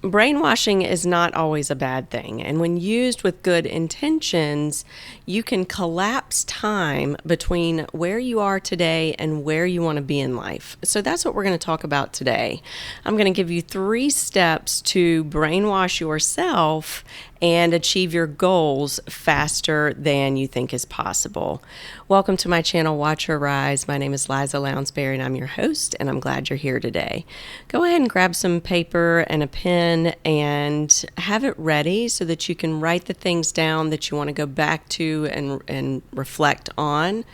brainwashing is not always a bad thing. And when used with good intentions, you can collapse time between where you are today and where you want to be in life. So that's what we're going to talk about today. I'm going to give you 3 steps to brainwash yourself and achieve your goals faster than you think is possible. Welcome to my channel, Watch Her Rise. My name is Liza Lounsbury and I'm your host, and I'm glad you're here today. Go ahead and grab some paper and a pen and have it ready so that you can write the things down that you want to go back to and reflect on.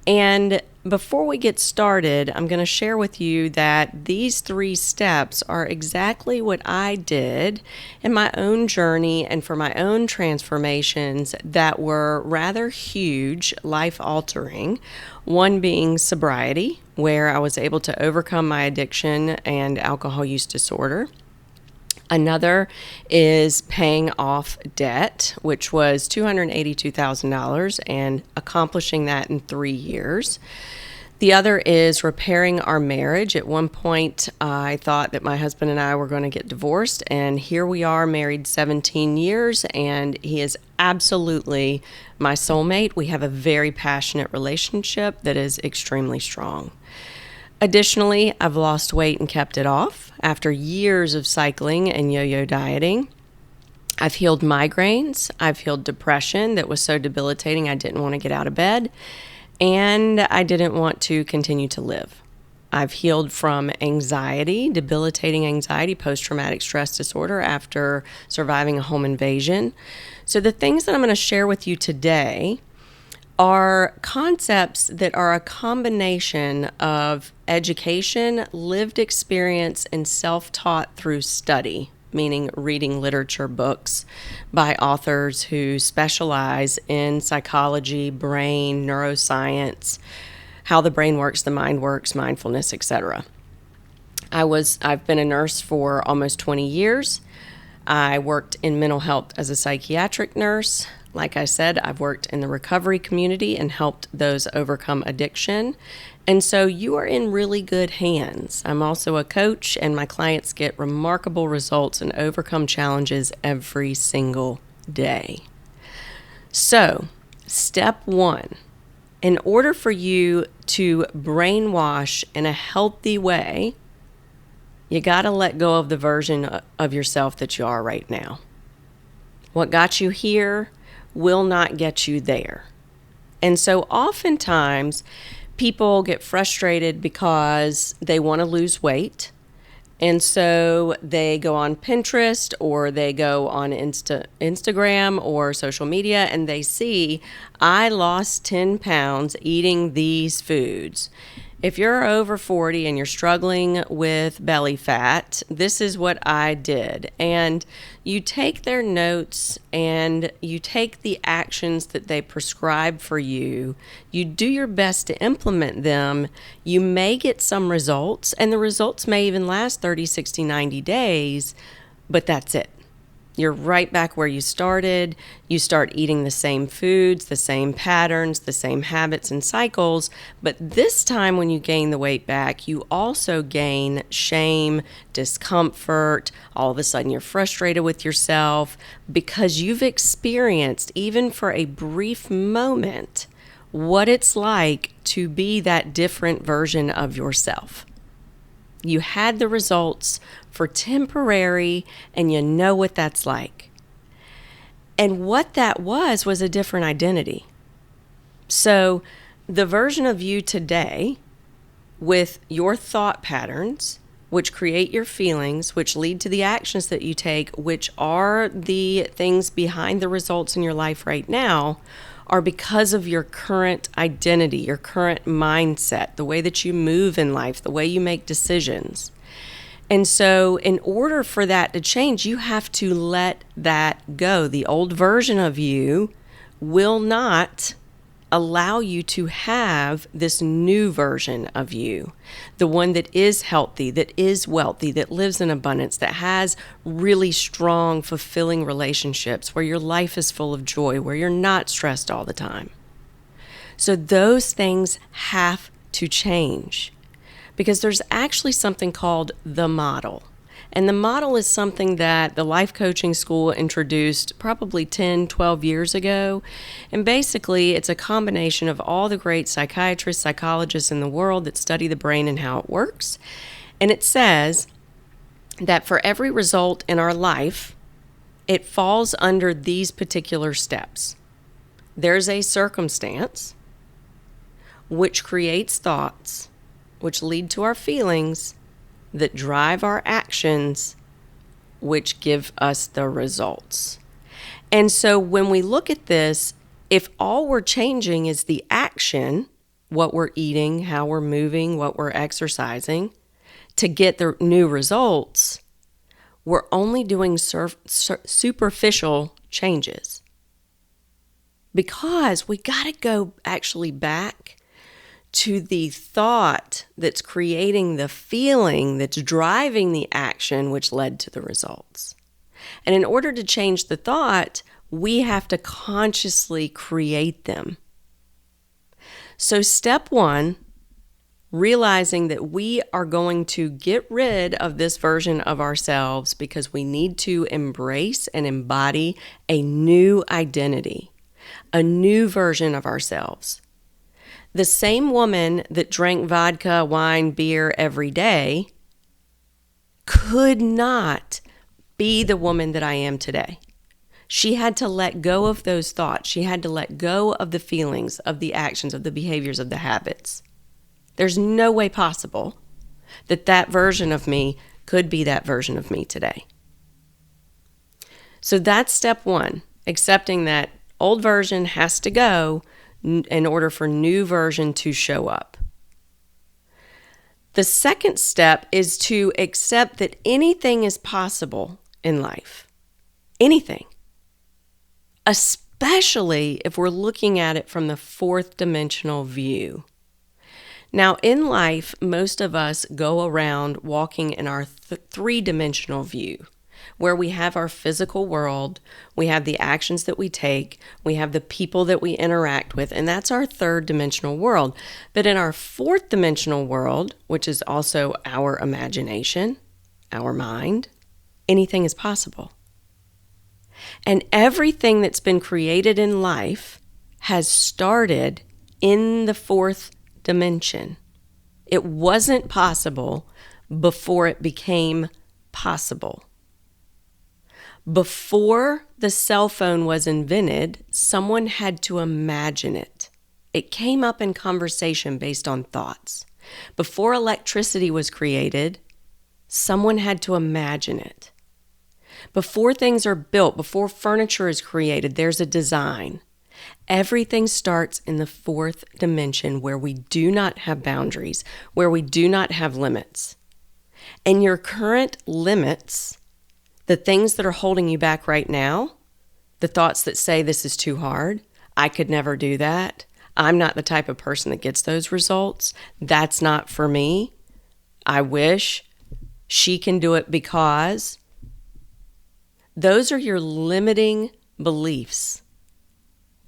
And before we get started, I'm going to share with you that these 3 steps are exactly what I did in my own journey and for my own transformations that were rather huge, life-altering. One being sobriety, where I was able to overcome my addiction and alcohol use disorder. Another is paying off debt, which was $282,000, and accomplishing that in 3 years. The other is repairing our marriage. At one point, I thought that my husband and I were going to get divorced, and here we are, married 17 years, and he is absolutely my soulmate. We have a very passionate relationship that is extremely strong. Additionally, I've lost weight and kept it off after years of cycling and yo-yo dieting. I've healed migraines. I've healed depression that was so debilitating I didn't want to get out of bed, and I didn't want to continue to live. I've healed from anxiety, debilitating anxiety, post-traumatic stress disorder after surviving a home invasion. So the things that I'm going to share with you today are concepts that are a combination of education, lived experience, and self-taught through study, meaning reading literature books by authors who specialize in psychology, brain, neuroscience, how the brain works, the mind works, mindfulness, etc. I've been a nurse for almost 20 years. I worked in mental health as a psychiatric nurse. Like I said, I've worked in the recovery community and helped those overcome addiction. And so you are in really good hands. I'm also a coach, and my clients get remarkable results and overcome challenges every single day. So, step 1, in order for you to brainwash in a healthy way, you got to let go of the version of yourself that you are right now. What got you here will not get you there. And so oftentimes people get frustrated because they want to lose weight. And so they go on Pinterest or they go on Instagram or social media and they see, I lost 10 pounds eating these foods. If you're over 40 and you're struggling with belly fat, this is what I did. And you take their notes and you take the actions that they prescribe for you. You do your best to implement them. You may get some results, and the results may even last 30, 60, 90 days, but that's it. You're right back where you started. You start eating the same foods, the same patterns, the same habits and cycles. But this time when you gain the weight back, you also gain shame, discomfort. All of a sudden you're frustrated with yourself because you've experienced, even for a brief moment, what it's like to be that different version of yourself. You had the results for temporary, and you know what that's like. And what that was a different identity. So the version of you today with your thought patterns, which create your feelings, which lead to the actions that you take, which are the things behind the results in your life right now, are because of your current identity, your current mindset, the way that you move in life, the way you make decisions. And so in order for that to change, you have to let that go. The old version of you will not allow you to have this new version of you, the one that is healthy, that is wealthy, that lives in abundance, that has really strong, fulfilling relationships, where your life is full of joy, where you're not stressed all the time. So those things have to change, because there's actually something called the model. And the model is something that the life coaching school introduced probably 10, 12 years ago. And basically, it's a combination of all the great psychiatrists, psychologists in the world that study the brain and how it works. And it says that for every result in our life, it falls under these particular steps. There's a circumstance which creates thoughts, which lead to our feelings, that drive our actions, which give us the results. And so when we look at this, if all we're changing is the action, what we're eating, how we're moving, what we're exercising, to get the new results, we're only doing superficial changes. Because we got to go actually back to the thought that's creating the feeling that's driving the action which led to the results. And in order to change the thought, we have to consciously create them. So step one, realizing that we are going to get rid of this version of ourselves because we need to embrace and embody a new identity, a new version of ourselves. The same woman that drank vodka, wine, beer every day could not be the woman that I am today. She had to let go of those thoughts. She had to let go of the feelings, of the actions, of the behaviors, of the habits. There's no way possible that that version of me could be that version of me today. So that's step one, accepting that old version has to go in order for new version to show up. The second step is to accept that anything is possible in life. Anything. Especially if we're looking at it from the fourth dimensional view. Now, in life, most of us go around walking in our three-dimensional view, where we have our physical world, we have the actions that we take, we have the people that we interact with, and that's our third-dimensional world. But in our fourth-dimensional world, which is also our imagination, our mind, anything is possible. And everything that's been created in life has started in the fourth dimension. It wasn't possible before it became possible. Before the cell phone was invented, someone had to imagine it. It came up in conversation based on thoughts. Before electricity was created, someone had to imagine it. Before things are built, before furniture is created, there's a design. Everything starts in the fourth dimension where we do not have boundaries, where we do not have limits. And your current limits, the things that are holding you back right now, the thoughts that say this is too hard, I could never do that, I'm not the type of person that gets those results, that's not for me, I wish, she can do it because, those are your limiting beliefs.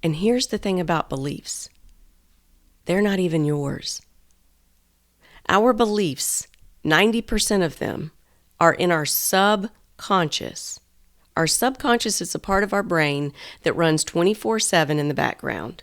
And here's the thing about beliefs. They're not even yours. Our beliefs, 90% of them, are in our subconscious. Our subconscious is a part of our brain that runs 24/7 in the background.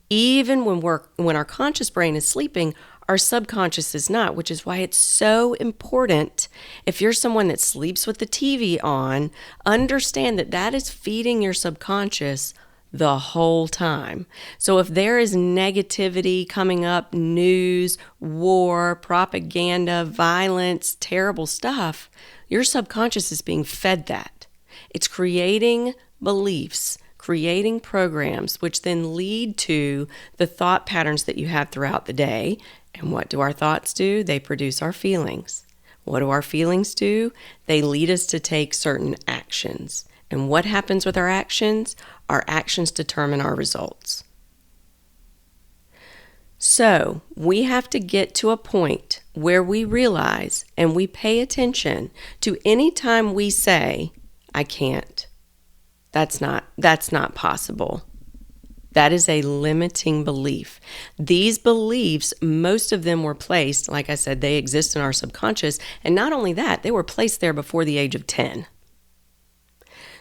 Even when our conscious brain is sleeping, our subconscious is not, which is why it's so important. If you're someone that sleeps with the TV on, understand that that is feeding your subconscious the whole time. So if there is negativity coming up, news, war, propaganda, violence, terrible stuff, your subconscious is being fed that. It's creating beliefs, creating programs, which then lead to the thought patterns that you have throughout the day. And what do our thoughts do? They produce our feelings. What do our feelings do? They lead us to take certain actions. And what happens with our actions? Our actions determine our results. So we have to get to a point where we realize and we pay attention to any time we say, I can't, that's not possible, That is a limiting belief. These beliefs, most of them were placed, like I said, they exist in our subconscious. And not only that, they were placed there before the age of 10.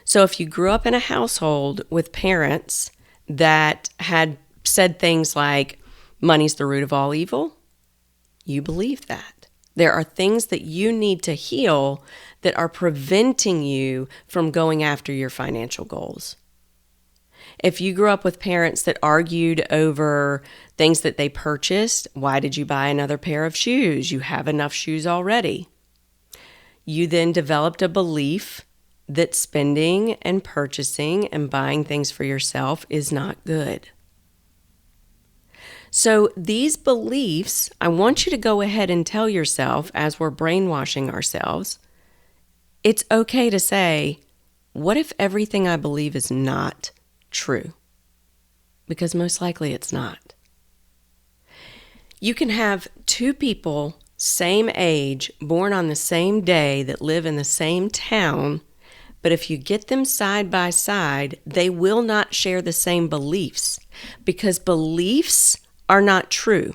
So if you grew up in a household with parents that had said things like, money's the root of all evil, you believe that. There are things that you need to heal that are preventing you from going after your financial goals. If you grew up with parents that argued over things that they purchased, why did you buy another pair of shoes? You have enough shoes already. You then developed a belief that spending and purchasing and buying things for yourself is not good. So these beliefs, I want you to go ahead and tell yourself, as we're brainwashing ourselves, it's okay to say, what if everything I believe is not true? Because most likely it's not. You can have two people, same age, born on the same day, that live in the same town, but if you get them side by side, they will not share the same beliefs, because beliefs are not true,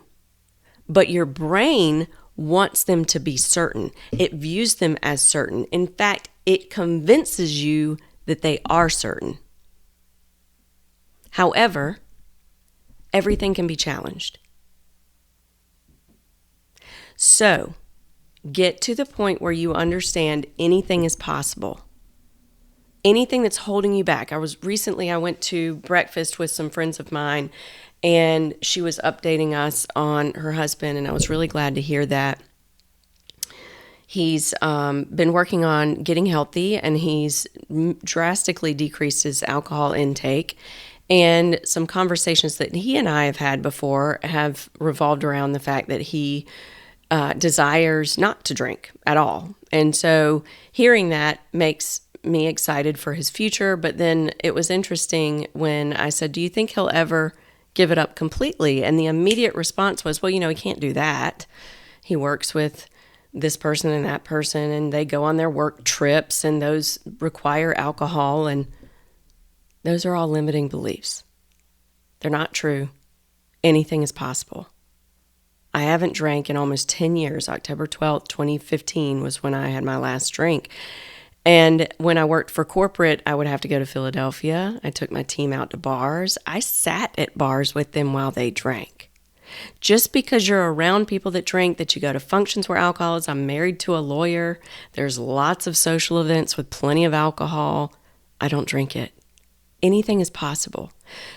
but your brain wants them to be certain. It views them as certain. In fact, it convinces you that they are certain. However, everything can be challenged. So, get to the point where you understand anything is possible. Anything that's holding you back. I went to breakfast with some friends of mine, and she was updating us on her husband, and I was really glad to hear that. He's been working on getting healthy, and he's drastically decreased his alcohol intake. And some conversations that he and I have had before have revolved around the fact that he desires not to drink at all. And so hearing that makes me excited for his future. But then it was interesting when I said, do you think he'll ever give it up completely? And the immediate response was, well, he can't do that. He works with this person and that person, and they go on their work trips, and those require alcohol, and those are all limiting beliefs. They're not true. Anything is possible. I haven't drank in almost 10 years. October 12th, 2015 was when I had my last drink. And when I worked for corporate, I would have to go to Philadelphia. I took my team out to bars. I sat at bars with them while they drank. Just because you're around people that drink, that you go to functions where alcohol is. I'm married to a lawyer. There's lots of social events with plenty of alcohol. I don't drink it. Anything is possible.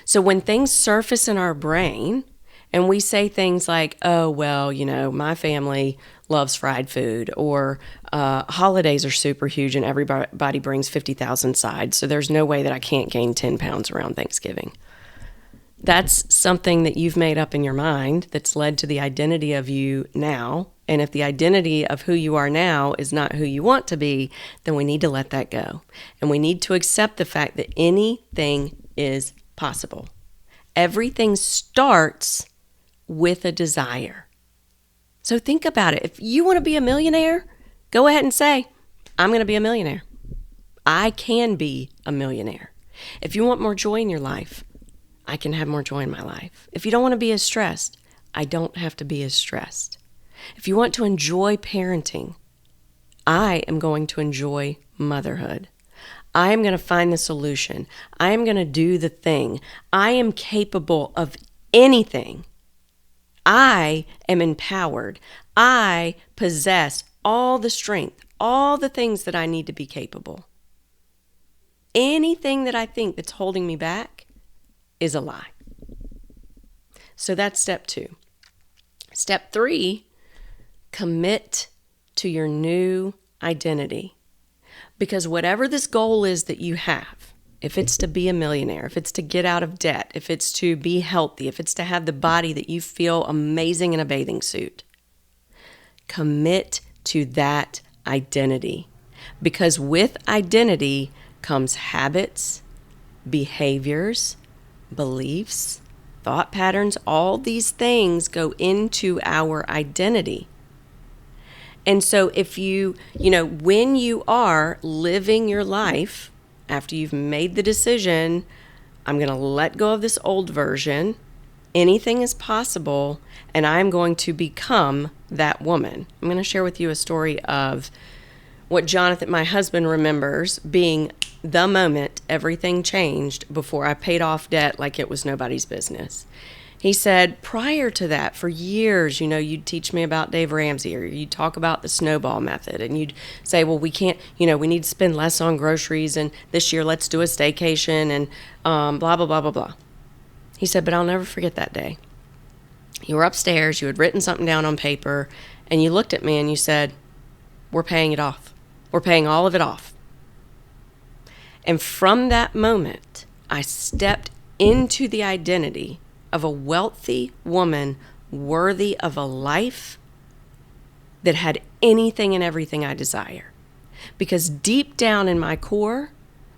So when things surface in our brain and we say things like, oh, well, my family loves fried food, or holidays are super huge and everybody brings 50,000 sides, so there's no way that I can't gain 10 pounds around Thanksgiving. That's something that you've made up in your mind that's led to the identity of you now. And if the identity of who you are now is not who you want to be, then we need to let that go. And we need to accept the fact that anything is possible. Everything starts with a desire. So think about it. If you want to be a millionaire, go ahead and say, I'm going to be a millionaire. I can be a millionaire. If you want more joy in your life, I can have more joy in my life. If you don't want to be as stressed, I don't have to be as stressed. If you want to enjoy parenting, I am going to enjoy motherhood. I am going to find the solution. I am going to do the thing. I am capable of anything. I am empowered. I possess all the strength, all the things that I need to be capable. Anything that I think that's holding me back is a lie. So that's step 2. Step 3, commit to your new identity. Because whatever this goal is that you have, if it's to be a millionaire, if it's to get out of debt, if it's to be healthy, if it's to have the body that you feel amazing in a bathing suit, commit to that identity. Because with identity comes habits, behaviors, beliefs, thought patterns. All these things go into our identity. And so if when you are living your life, after you've made the decision, I'm going to let go of this old version. Anything is possible, and I'm going to become that woman. I'm going to share with you a story of what Jonathan, my husband, remembers being the moment everything changed before I paid off debt like it was nobody's business. He said, prior to that, for years, you'd teach me about Dave Ramsey, or you'd talk about the snowball method, and you'd say, well, we can't, we need to spend less on groceries, and this year let's do a staycation, and blah, blah, blah, blah, blah. He said, but I'll never forget that day. You were upstairs, you had written something down on paper, and you looked at me and you said, we're paying it off. We're paying all of it off. And from that moment, I stepped into the identity of a wealthy woman worthy of a life that had anything and everything I desire. Because deep down in my core,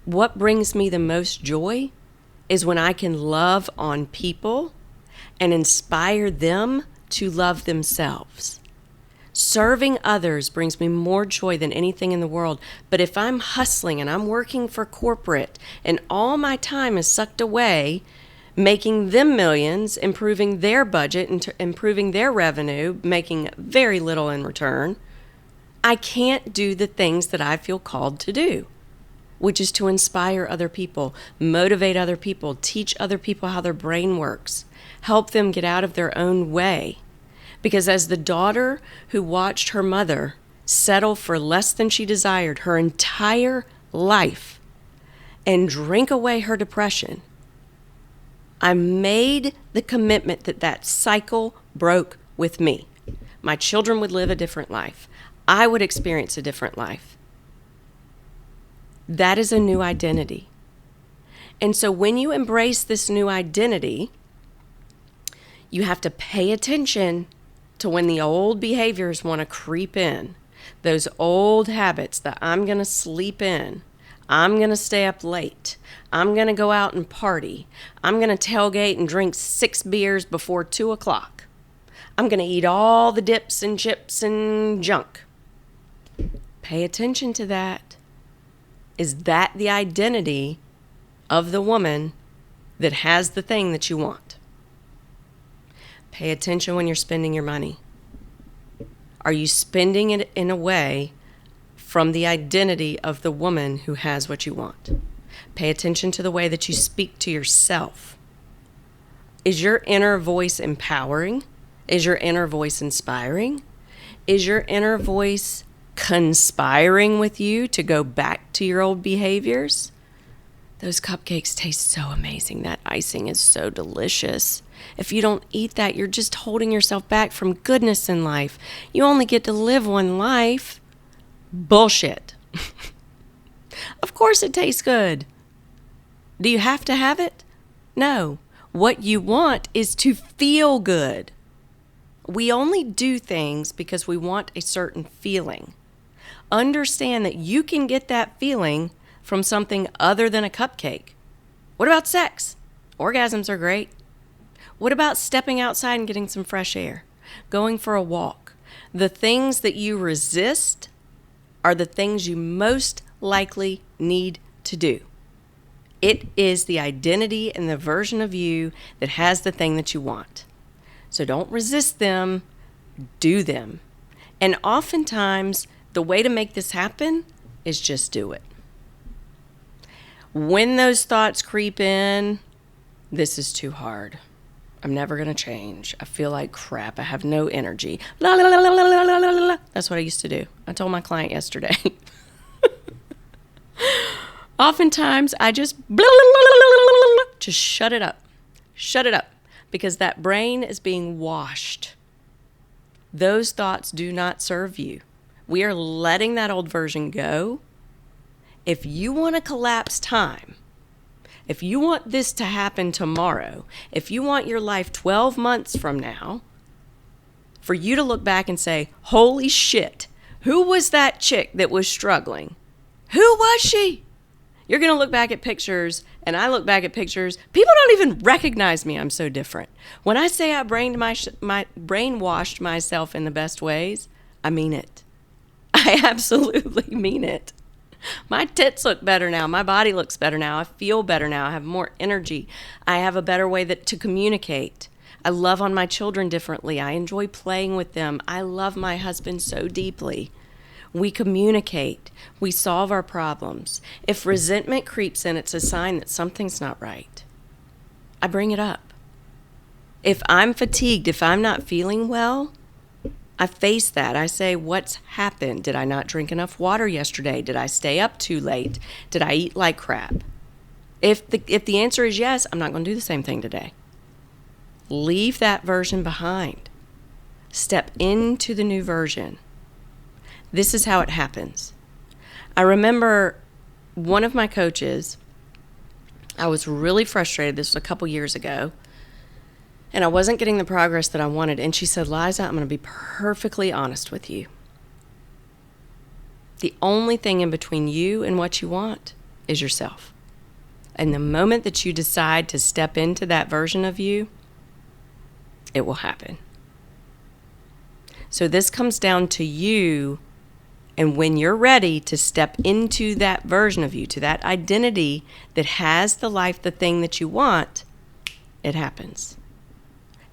what brings me the most joy is when I can love on people and inspire them to love themselves. Serving others brings me more joy than anything in the world. But if I'm hustling and I'm working for corporate and all my time is sucked away making them millions, improving their budget, and improving their revenue, making very little in return, I can't do the things that I feel called to do, which is to inspire other people, motivate other people, teach other people how their brain works, help them get out of their own way. Because as the daughter who watched her mother settle for less than she desired her entire life and drink away her depression, I made the commitment that that cycle broke with me. My children would live a different life. I would experience a different life. That is a new identity. And so when you embrace this new identity, you have to pay attention to when the old behaviors want to creep in. Those old habits that I'm going to sleep in. I'm going to stay up late. I'm going to go out and party. I'm going to tailgate and drink 6 beers before 2 o'clock. I'm going to eat all the dips and chips and junk. Pay attention to that. Is that the identity of the woman that has the thing that you want? Pay attention when you're spending your money. Are you spending it in a way from the identity of the woman who has what you want? Pay attention to the way that you speak to yourself. Is your inner voice empowering? Is your inner voice inspiring? Is your inner voice conspiring with you to go back to your old behaviors? Those cupcakes taste so amazing. That icing is so delicious. If you don't eat that, you're just holding yourself back from goodness in life. You only get to live one life. Bullshit. Of course it tastes good. Do you have to have it? No. What you want is to feel good. We only do things because we want a certain feeling. Understand that you can get that feeling from something other than a cupcake. What about sex? Orgasms are great. What about stepping outside and getting some fresh air? Going for a walk? The things that you resist are the things you most likely need to do. It is the identity and the version of you that has the thing that you want. So don't resist them, do them. And oftentimes, the way to make this happen is just do it. When those thoughts creep in, this is too hard. I'm never going to change. I feel like crap. I have no energy. La, la, la, la, la, la, la, la. That's what I used to do. I told my client yesterday. Oftentimes, I just shut it up. Shut it up. Because that brain is being washed. Those thoughts do not serve you. We are letting that old version go. If you want to collapse time, if you want this to happen tomorrow, if you want your life 12 months from now, for you to look back and say, holy shit, who was that chick that was struggling? Who was she? You're going to look back at pictures, and I look back at pictures. People don't even recognize me. I'm so different. When I say I brainwashed myself in the best ways, I mean it. I absolutely mean it. My tits look better now. My body looks better now. I feel better now. I have more energy. I have a better way to communicate. I love on my children differently. I enjoy playing with them. I love my husband so deeply. We communicate. We solve our problems. If resentment creeps in, it's a sign that something's not right. I bring it up. If I'm fatigued, if I'm not feeling well, I face that. I say, what's happened? Did I not drink enough water yesterday? Did I stay up too late? Did I eat like crap? If the answer is yes, I'm not going to do the same thing today. Leave that version behind. Step into the new version. This is how it happens. I remember one of my coaches, I was really frustrated. This was a couple years ago. And I wasn't getting the progress that I wanted. And she said, Liza, I'm going to be perfectly honest with you. The only thing in between you and what you want is yourself. And the moment that you decide to step into that version of you, it will happen. So this comes down to you. And when you're ready to step into that version of you, to that identity that has the life, the thing that you want, it happens.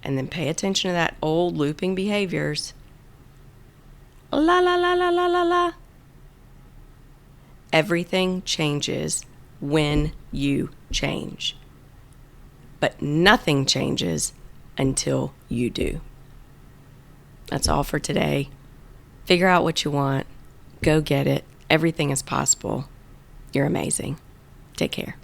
And then pay attention to that old looping behaviors. La, la, la, la, la, la, la. Everything changes when you change. But nothing changes until you do. That's all for today. Figure out what you want. Go get it. Everything is possible. You're amazing. Take care.